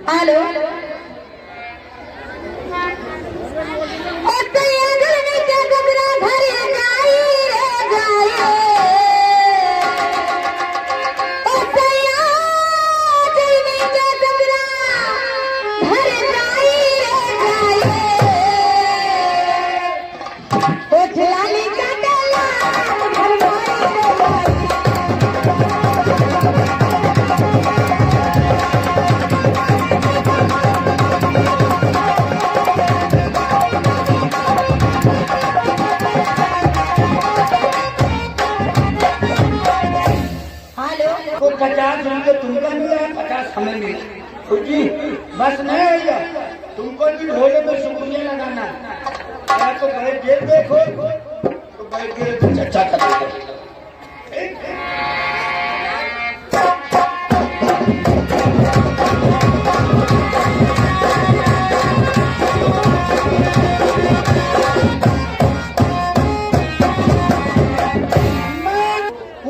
Hello तुमका नहीं है 50 हमें मिले जी बस नहीं भैया तुमको जी ढोले में शुक्रिया लगाना या तो बैठ के देखो तो बैठ के चर्चा करो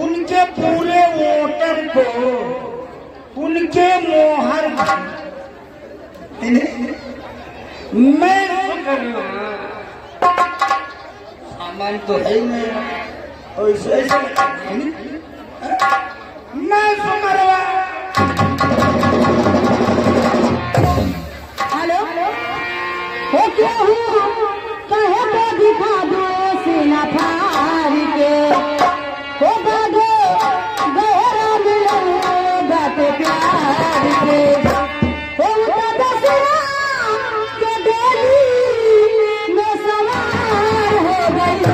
उनके पूरे वोटर को उनके मोहर मैं सामान तो है ही नहीं ऐसे मैं सुमरवा हेलो हो क्या हूँ कहे तो दिखा दो सीना फाड़ के हो बागे गहरा मिलो बात प्यार के हो दसरा के डोली में सवार हो गई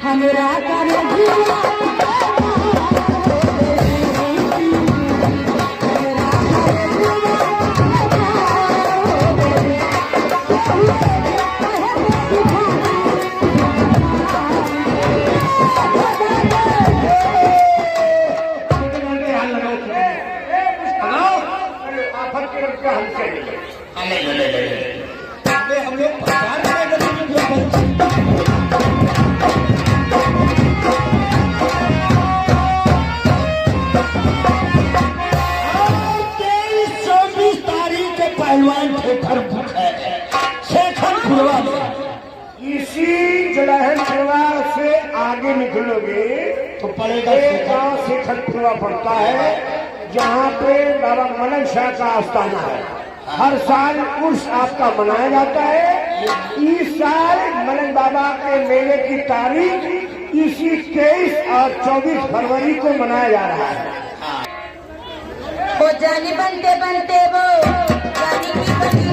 हमरा कर दिया हम लोग पहलवान शेखर भूख है शेखर खुलवा इसी जलाहर सेवा से आगे निकलोगे तो पड़ेगा शेखर खुलवा पड़ता है जहाँ पे बाबा मनन शाह का आस्थाना है। हर साल उर्स आपका मनाया जाता है। इस साल मनन बाबा के मेले की तारीख इसी 23 और 24 फरवरी को मनाया जा रहा है। वो जानी बनते बनते वो जानी की बनी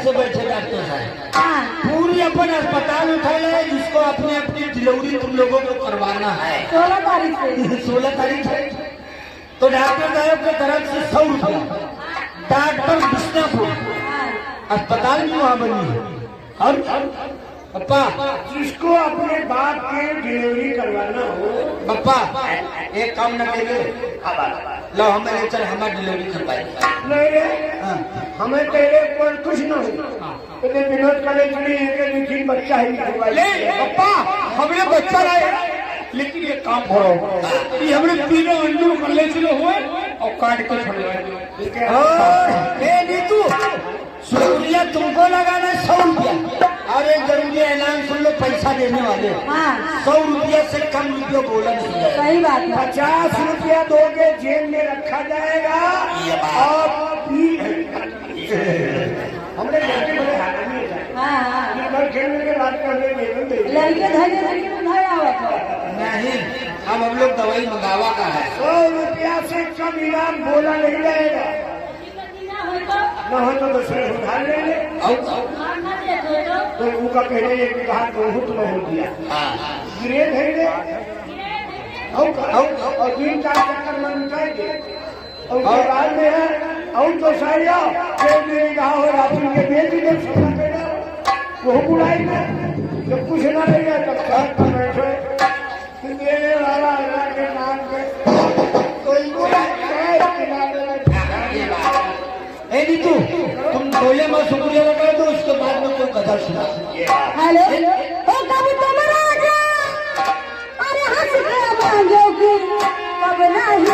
से बैठे डॉक्टर साहब पूरी अपन अस्पताल उठाए है जिसको अपने अपनी डिलीवरी तुम लोगों को करवाना है 16 तारीख से 16 तारीख है तो डॉक्टर साहब की तरफ से 100 रुपया डॉक्टर बिश्नापुर अस्पताल में वहाँ बनी है। और पप्पा जिसको अपने बाप के डिलीवरी करवाना हो पप्पा एक काम न करेंगे लो हमें ले चल हमारी डिलीवरी करवाए नहीं रे हमें तेरे पर कुछ न हो तेरे विनोद कॉलेज में लेकिन बच्चा ही पप्पा हमने बच्चा लाए लेकिन ये काम हो ये हमने तीनों अंडू कॉलेज में हुए और काट के छोड़वाए नीतू सूर्या तुमको लगाना 100 रुपया और एक जरूरी ऐलान सुन लो पैसा देने वाले 100 रुपया से कम रुपया बोला नहीं है। सही बात है 50 रुपया दोगे जेब में रखा जाएगा और हमने लड़के बड़े हालांकि खेलने के बाद बात कर लेंगे लड़के धरे धरे उधार आवत हो। नहीं, अब हम लोग दवाई मंगावा का है। 100 रुपया से कम इनाम बोला नहीं रहेगा, न हो तो दूसरे उधार ले ले। तो उनका कहने ये कि कहा बहुत न हो दिया गिरे धरे और 3-4 चक्कर में उठाएंगे और बाद में है और तो सारिया कहा हो राशि के बेच दे सोना कहना वो बुलाई में जब कुछ ना रहेगा तब घर पर बैठे देने वाला अल्लाह के नाम पे कोई ए नीतू, तुम बोले मैं शुक्रिया लगाए तो उसके बाद में कोई कथा सुना। हेलो ओ कबूतर राजा, अरे हंस के मांगोगी कब नहीं